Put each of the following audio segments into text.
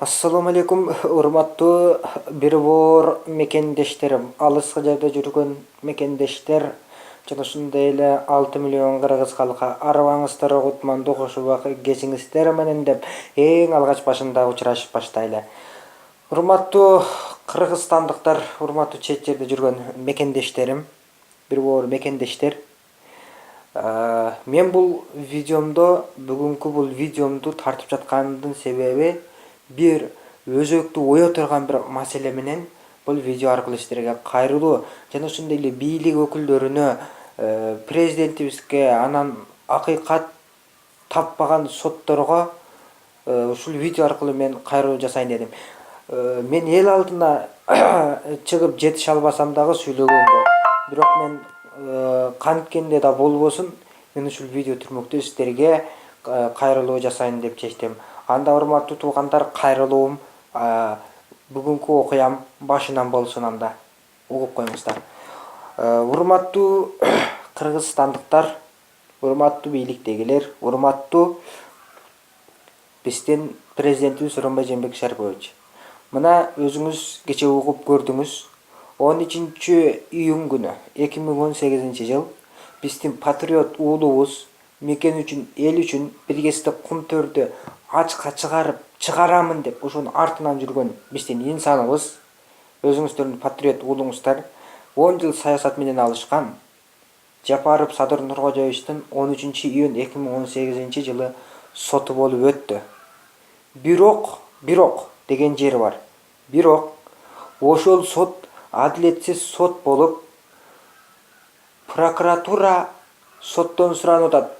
Assalamu alaikum, урматтуу бир боор мекендештерим, алыскы жерде жүргөн мекендештер жана ошондой эле 6 миллион кыргыз калкы арыбаңыздар Кутман Докушубак кесиңиздер менен деп эң алгач башында учурашып баштайлы. Урматтуу кыргызстандыктар, урматтуу чет жерде жүргөн мекендештерим, бир боор мекендештер. Мен бүгүнкү бул видеомду тартып жаткандын себеби бир өзөктү ой турган бир маселе менен бул видео аркылуу сиздерге кайрылуу жана ошондой эле бийлик өкүлдөрүнө, президентибизге, анан акыйкат таппаган сотторго ушул видео аркылуу мен кайрылуу жасайын дедим. Мен эл алдына чыгып жетише албасам дагы сүйлөгөнгө, бирок мен канткенде да болбосун, мен ушул видео түрмөктө сиздерге кайрылуу жасайын деп чечтим. Анда урматтуу туугандар, кайрылуум бүгүнкү окуям башынан болсун, анда угуп коюңуздар. Урматтуу кыргызстандыктар, урматтуу бийликтегилер, урматтуу биздин президентибиз Сооронбай Жээнбеков Шарипович. Мына өзүңүз кече угуп көрдүңүз. 13-июнь күнү 2018 жыл биздин патриот уулубуз мекен үчүн, эл үчүн биргесте Кумтөрдү ачка чыгарамын деп ошонун артынан жүргөн биздин инсаныбыз, өзүңүздөрдүн патриот уулуңуздар 10 жыл саясат менен алышкан Жапаров Садыр Нуркожоевичтин 13-июнь 2018 жылы соту болуп өттү. Бирок деген жери бар. Бирок ошол сот адилетсиз сот болуп, прокуратура соттон суранып атат,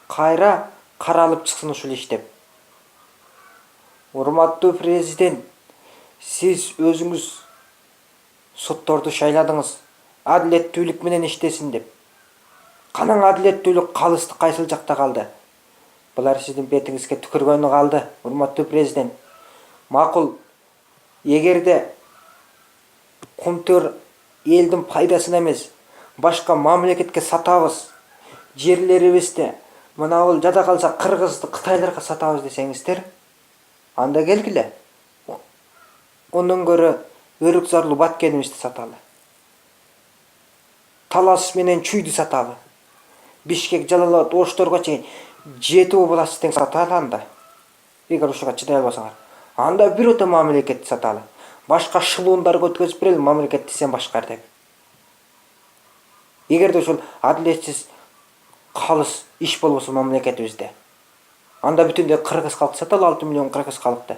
кайра каралып чыксын ушул иш деп. Урматтуу президент, сиз өзүңүз сотторду шайладыңыз, адилеттүүлүк менен иштесин деп. Канаң адилеттүүлүк, калыстык кайсыл жакта калды? Булар сиздин бетиңизге түкүргөнү калды, урматтуу президент. Макул, эгерде Кумтөр элдин пайдасына эмес, башка мамлекетке сатабыз, жерлерибизди мына бул жада калса Кыргызды Кытайларга сатабыз десеңиздер, анда келгиле. Ондан көрө өрүк зарлуу Баткенибизди саталы. Талас менен Чүйдү саталы. Бишкек, Жалал-Абад, Ошторго чейин 7 область тең саталы анда. Эгер ушуга чыдай албасаңар, анда бирөөтө мамлекетти саталы. Башка шылуундарга өткөзүп берели, мамлекетти сен башкар деп. Эгерде ушул адилетсиз калыс иш болбосо мамлекетибизде, анда бүтүндөй кыргыз калкы саталы, 6 миллион кыргыз калкты.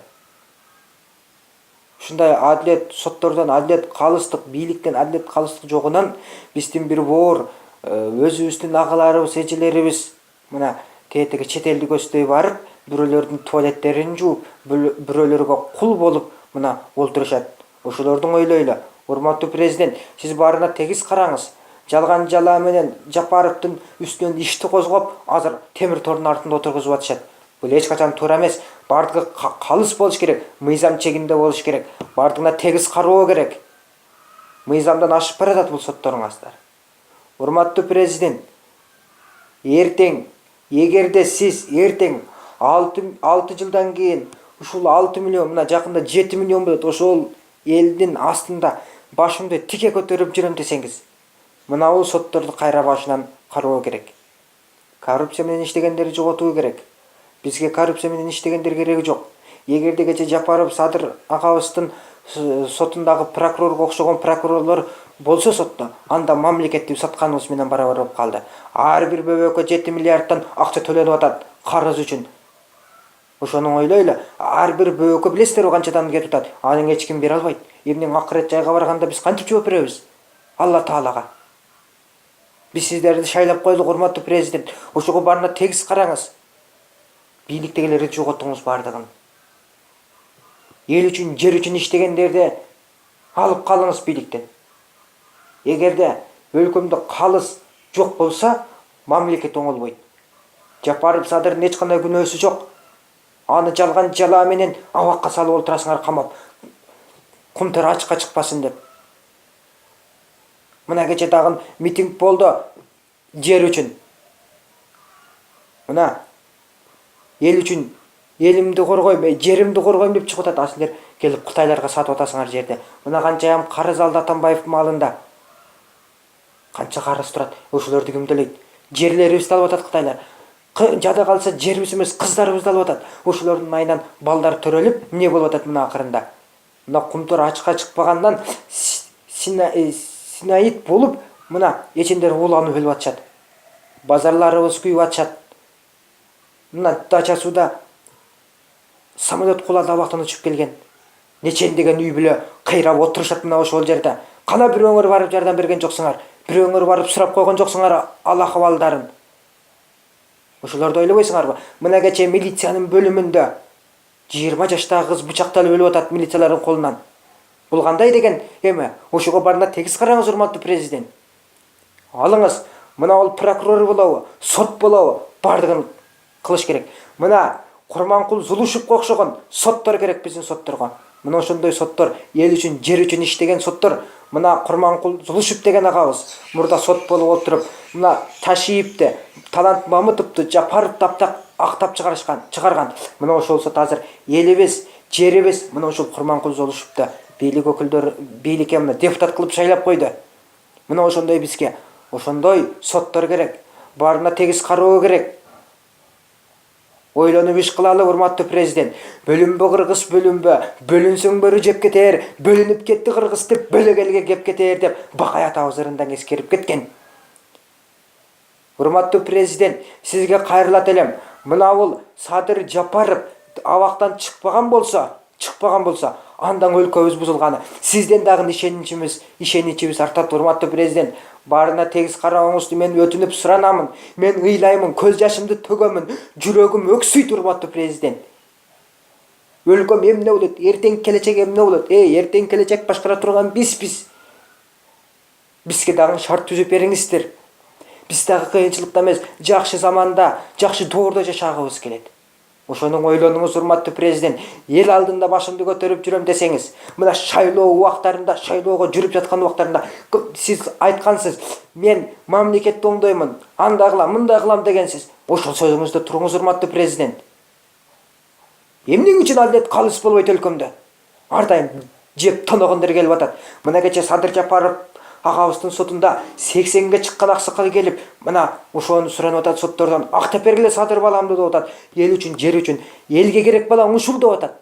Ушундай адилет соттордон, адилет калыстык, бийликтен адилет калыстык жогунан биздин бир боор өзүбүздүн агаларыбыз, эжелерибиз мына тетиги чет элди көздөй барып, бирөөлөрдүн туалеттерин жууп, бирөөлөргө кул болуп мына олтурушат. Ошолордун ойлойлу. Урматтуу президент, сиз баарына тегиз караңыз. Жалган жала менен Жапаровдун үстүнөн ишти козгоп, азыр темир тордун артында отургузуп атышат. Бул эч качан туура эмес. Бардыгы калыс болуш керек, мыйзам чегинде болуш керек. Бардыгына тегиз кароо керек. Мыйзамдан ашып баратат бул сотторуңуздар. Урматтуу президент, эгерде сиз 6 жылдан кийин ушул 6 миллион, мына жакында 7 миллион болот, ошол элдин астында башымды тике көтөрүп жүрөм десеңиз, мына бул сотторду кайра башынан кароо керек. Коррупция менен иштегендерди жоготуу керек. Бизге коррупция менен иштегендер кереги жок. Эгерде кече Жапаров Садыр агабыздын сотундагы прокурорго окшогон прокурорлор болсо сотто, анда мамлекетти сатканыбыз менен барабар болуп калды. Ар бир бөбөккө 7 миллиардтан акча төлөнүп атат карыз үчүн. Ошону ойлойлу. Ар бир бөбөккө билесиздерби канчадан кетип атат? Аны эч ким бере албайт. Эмне акырет жайга барганда биз кантип жооп беребиз? Алла Таалага. Биз сиздерди шайлап койдук, урматтуу президент. Ошого баарына тегиз караңыз. Бийликтегилерди жоготуңуз бардыгын. Эл үчүн, жер үчүн иштегендерди алып калыңыз бийликтен. Эгерде өлкөмдө калыс жок болсо, мамлекет оңолбойт. Жапаров Садырдын эч кандай күнөөсү жок. Аны жалган жала менен абакка салып олтурасыңар камап. Кумтөр ачыкка чыкпасын деп. Мына кече дагы митинг болду жер үчүн. Мына эл үчүн Елімді коргойм, жеримди коргойм деп чыгып атат. А силер келип Кытайларга сатып атасыңар жерде. Мына канча карыз алды Атамбаевдин малында. Канча карыз турат. Ошолорду ким төлөйт? Жерлерибизди алып атат Кытайлар. Жада калса жерибиз эмес, кыздарыбызды алып атат. Ошолордун айынан балдар төрөлүп, эмне болуп атат мына акырында? Мына кумтор ачыкка чыкпагандан синаид болуп, мына эчендер ууланып өлүп атышат. Базарларыбыз күйүп атышат. Мына Дача сууда самолет кулады абактан учуп келген. Нечендеген үй бүлө кыйрап отурушат мына ошол жерде. Кана бирөөңөр барып жардам берген жоксуңар? Бирөөңөр барып сурап койгон жоксуңар ал акыбалдарын? Ошолорду ойлобойсуңарбы? Мына кече милициянын бөлүмүндө 20 жаштагы кыз бычакталып өлүп атат милициялардын колунан. Бул кандай деген эме? Ошого барына тегиз караңыз, урматтуу президент. Алыңыз, мына ол прокурор болобу, сот болобу, бардыгын кылыш керек. Мына Курманкул Зулушевке окшогон соттор керек биздин сотторго. Мына ошондой соттор, эл үчүн, жер үчүн иштеген соттор. Мына Курманкул Зулушев деген агабыз мурда сот болуп отуруп, мына Ташиевди, Талант Мамытовду, Жапаровду актап чыгарган. Мына ошол сот азыр элибиз, жерибиз, мына ошол Курманкул Зулушевду бийлик өкүлдөрү, бийликке мына депутат кылып шайлап койду. Мына ошондой бизге ошондой соттор керек. Барына тегиз кароо керек. Ойлонуп иш кылалы, урматтуу президент. Бөлүнбө Кыргыз, бөлүнбө. Бөлүнсөң бөрү жеп кетер. Бөлүнүп кетти Кыргыз деп, бөлөгелге кеп кетер деп Бакай атабыз ырындан эскерип кеткен. Урматтуу президент, сизге кайрылат элем. Мына бул Садыр Жапаров абактан чыкпаган болсо, андан өлкөбүз бузулганы. Сизден дагы ишеничибиз артат, урматтуу президент. Барына тегиз карооңузду мен өтүнүп суранамын. Мен ыйлаймын, көз жашымды төгөмүн. Жүрөгүм өксүйт, урматтуу президент. Өлкөм эмне болот? Эртең келечек эмне болот? Эртең келечек башкара турган бизбиз. Бизге дагы шарт түзүп бериңиздер. Биз дагы кыйынчылыкта эмес, жакшы заманда, жакшы доордо жашагыбыз келет. Ошону ойлонуңуз, урматтуу президент. Эл алдында башымды көтөрүп жүрөм десеңиз, мына шайлоо убактарында, шайлоого жүрүп жаткан убактарында сиз айткансыз, мен мамлекетти оңдоймун, андай кылам, мындай кылам дегенсиз. Ошол сөзүңүздө туруңуз, урматтуу президент. Эмне үчүн ал эт калыс болбойт өлкөмдө? Ар дайым жеп тоногондор келип атат. Мына кече Садыр Жапаров агабыздын сотунда 80ге чыккан аксакал келип, мына ошону суранып атат соттордон. Актап бергиле Садыр баламды деп атат. Эл үчүн, жер үчүн, элге керек балаң ушул деп атат.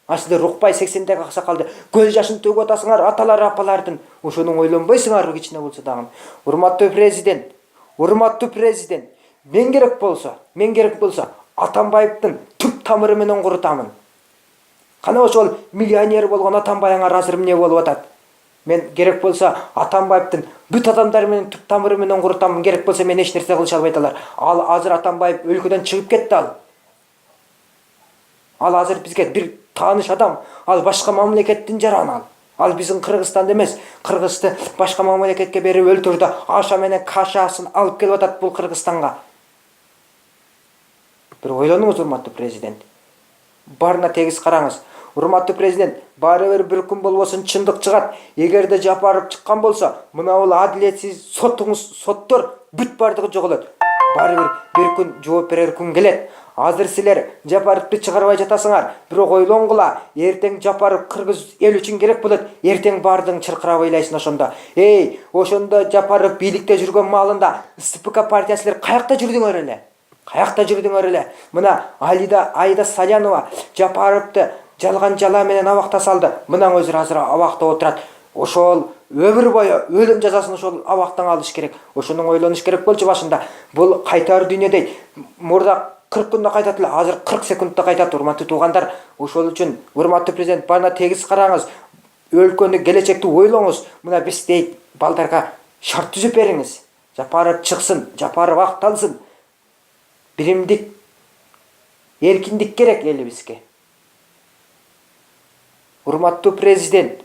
А силер укпай 80деги аксакалды көз жашын төгүп атасыңар, аталар апалардын. Ошону ойлонбойсуңарбы кичине болсо дагы? Урматтуу президент, мен керек болсо Атамбаевдин түп тамыры менен курутамын. Кана ошол миллионер болгон Атамбайыңар азыр эмне болуп атат? Мен керек болсо Атамбаевдин бүт адамдары менен түп тамыры менен курутамын. Керек болсо мен эч нерсе кылыша албайт алар. Ал азыр Атамбаев өлкөдөн чыгып кетти ал. Ал азыр бизге бир тааныш адам. Ал башка мамлекеттин жараны ал. Биздин Кыргызстанды эмес, Кыргызды башка мамлекетке берип өлтүрдү. Аша менен кашасын алып келип атат бул Кыргызстанга. Бир ойлонуңуз, урматтуу президент. Барына тегиз караңыз. Урматтуу президент, баары бир күн болбосун чындык чыгат. Эгерде Жапаров чыккан болсо, мына бул адилетсиз соттор бүт бардыгы жоголот. Баары бир күн жооп берер күн келет. Азыр силер Жапаровду чыгарбай жатасыңар. Бирок ойлонгула, эртең Жапаров Кыргыз эл үчүн керек болот. Эртең бардыгын чыркырап ыйлайсың ошондо. Ошондо Жапаров бийликте жүргөн маалында СПК партиясылар каякта жүрдүңөр эле? Мына Айда Салянова Жапаровду жалган жала менен абакта салды. Мына өзү азыр абакта отурат. Ошол өмүр бою өлүм жазасын ошол абактан алыш керек. Ошону ойлонуш керек болчу башында. Бул кайтар дүйнө дейт. Мурда 40 күндө кайтат эле, азыр 40 секундда кайтат, урматтуу туугандар. Ошол үчүн урматтуу президент, бана тегиз караңыз. Өлкөнү, келечекти ойлоңуз. Мына биз дейт, балдарга шарт түзүп бериңиз. Жапаров чыксын, Жапаров акталсын. Биримдик, эркиндик керек элибизге. Урматтуу президент,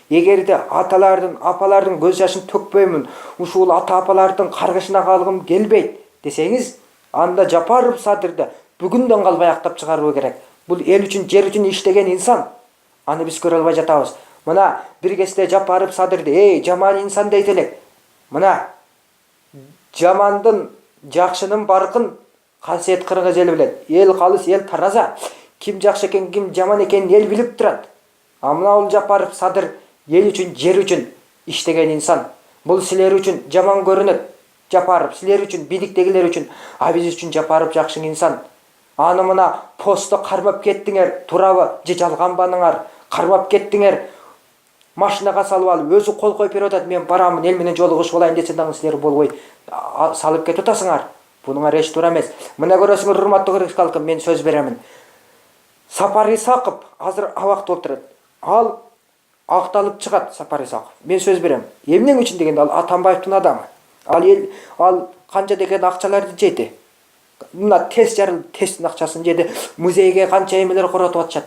эгерде аталардын, апалардын көз жашын төкпөймүн, ушул ата-апалардын каргышына калгым келбейт десеңиз, анда Жапаров Садырды бүгүндөн калбай актап чыгаруу керек. Бул эл үчүн, жер үчүн иштеген инсан. Аны биз көрө албай жатабыз. Мына бир кезде Жапаров Садырды, жаман инсан дейт элек. Мына жамандын, жакшынын баркын Касиет кыргыз ели билет. Эл калыс, эл тараза. Ким жакшы экен, ким жаман экенин эл билип турат. Амнаул Жапаров Садыр ел үчүн, жер үчүн иштеген инсан. Бул силер үчүн жаман көрүнөт. Жапаров силер үчүн, бийликтегилер үчүн, а биз үчүн Жапаров жакшы инсан. Аны мына постто кармап кеттиңер, турабы же жалганбаныңар, кармап кеттиңер. Машинага салып алып, өзү кол коюп берип атат, мен барамын, эл менен жолугушуп алайын десе дагы силер болбой салып кетип атасыңар. Бунуңар эч туура эмес. Мына көрөсүңөр, урматтуу кыргыз калкым, мен сөз беремин. Сапар Исаков азыр абакта отурат. Ал акталып чыгат, Сапар Исаков. Мен сөз берем. Эмне үчүн дегенде ал Атамбаевдин адамы. Ал канча деген акчаларды жеди. Мына тест жарылып, тесттин акчасын жеди. Музейге канча эмелер коротуп атышат.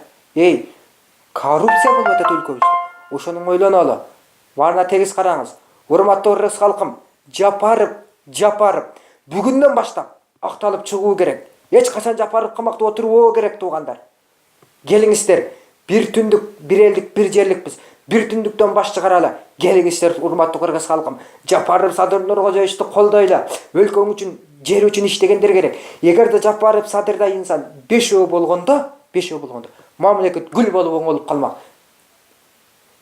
Коррупция болуп атат өлкөбүздө. Ошону ойлонолу. Баарына тегиз караңыз. Урматтуу кыргыз калкым, Жапаров бүгүндөн баштап акталып чыгуу керек. Эч качан Жапаров камакта отурбоо керек, туугандар. Келиңиздер, бир түндүк, бир элдик, бир жерликпиз. Бир түндүктөн баш чыгаралы. Келиңиздер, урматтуу кыргыз калкым. Жапаров Садыр Нуркожоевичти колдойлу. Өлкөң үчүн, жер үчүн иштегендер керек. Эгерде Жапаров Садырдай инсан 5 болгондо, мамлекет гүл болуп оңолуп калмак.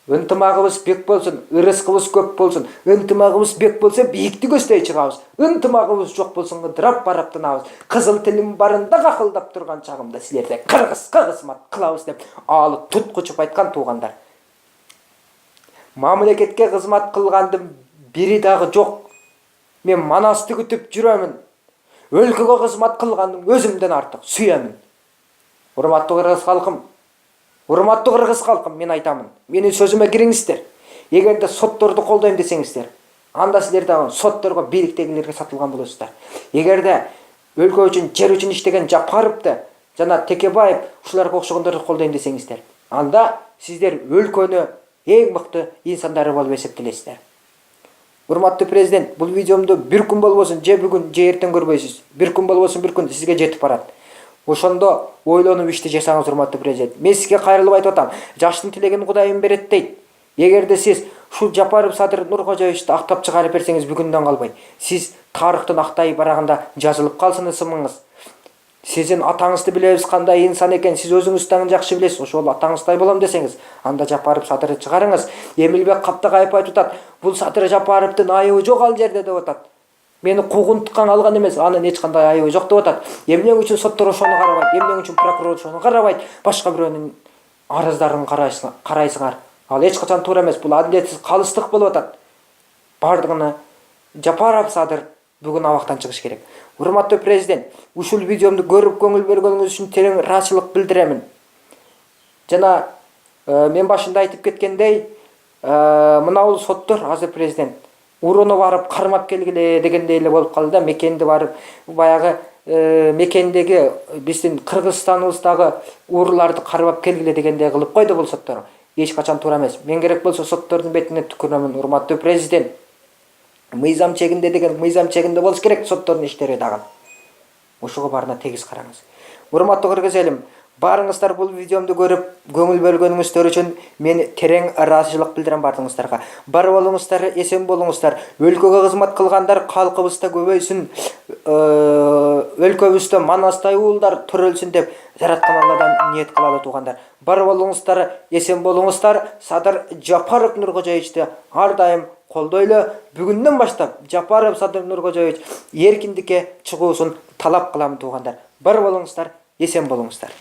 Ынтымагыбыз бек болсун, ырыскыбыз көп болсун. Ынтымагыбыз бек болсо бийикти көздөй чыгабыз. Ынтымагыбыз жок болсун, ыдырап бараптанабыз. Кызыл тилим барында акылдап турган чагымда силерде кыргыз мат кылабыз деп аалы туткучуп айткан, туугандар. Мамлекетке кызмат кылгандын бири дагы жок. Мен манасты күтүп жүрөмүн. Өлкөгө кызмат кылгандын өзүмдөн артык сүйөмүн. Урматтуу кыргыз калкым, мен айтамын. Менин сөзүмө кириңиздер. Эгерде сотторду колдойм десеңиздер, анда силер дагы сотторго, бийликтегилерге сатылган болосуздар. Эгерде өлкө үчүн, жер үчүн иштеген Жапаровду жана Текебаев ушуларга окшогондорду колдойм десеңиздер, анда сиздер өлкөнү эң мыкты инсандары болуп эсептелесиздер. Урматтуу президент, бул видеомду бир күн болбосун, же бүгүн, же эртең көрбөйсүз. Бир күн болбосун, бир күн сизге жетип барат. Ошондо ойлонуп ишти жасаңыз, урматтуу президент. Мен сизге кайрылып айтып атам. Жаштын тилегин Кудайым берет дейт. Эгерде сиз ушул Жапаров Садыр Нуркожоевичти актап чыгарып берсеңиз бүгүндөн калбай, сиз тарыхтын актай барагында жазылып калсын ысымыңыз. Сиздин атаңызды билебиз, кандай инсан экен, сиз өзүңүз дагы жакшы билесиз. Ошол атаңыздай болом десеңиз, анда Жапаров Садырды чыгарыңыз. Эмилбек Каптагаев айтып атат, бул Садыр Жапаровдун айыбы жок ал жерде деп атат. Мени куугунтуккан алган эмес, анын эч кандай айыбы жок деп атат. Эмне үчүн соттор ошону карабайт, эмне үчүн прокурор ошону карабайт, башка бирөөнүн арыздарын карайсыңар. Ал эч качан туура эмес, бул адилетсиз калыстык болуп атат. Бардыгына Жапаров Садыр бүгүн абактан чыгыш керек. Урматтуу президент, ушул видеомду көрүп көңүл бөлгөнүңүз үчүн терең ыраазычылык билдиремин. Жана мен башында айтып кеткендей, мына бул соттор азыр президент уруну барып кармап келгиле дегендей эле болуп калды да, мекенди барып баягы мекендеги биздин Кыргызстаныбыздагы урууларды кармап келгиле дегендей кылып койду бул соттор. Эч качан туура эмес. Мен керек болсо соттордун бетине түкүрөмүн, урматтуу президент. Мыйзам чегинде деген мыйзам чегинде болуш керек соттордун иштери дагы. Ошого барына тегиз караңыз. Урматтуу кыргыз элим, баарыңыздар бул видеомду көрүп көңүл бөлгөнүңүздөр үчүн мен терең ыраазычылык билдирем бардыгыңыздарга. Бар болуңуздар, эсен болуңуздар. Өлкөгө кызмат кылгандар калкыбызда көбөйсүн, өлкөбүздө манастай уулдар төрөлсүн деп жараткан Алладан ниет кылалы, туугандар. Бар болуңуздар, эсен болуңуздар. Садыр Жапаров Нуркожоевичти ар дайым колдойлу. Бүгүндөн баштап Жапаров Садыр Нуркожоевич эркиндикке чыгуусун талап кылам, туугандар. Бар болуңуздар, эсен болуңуздар.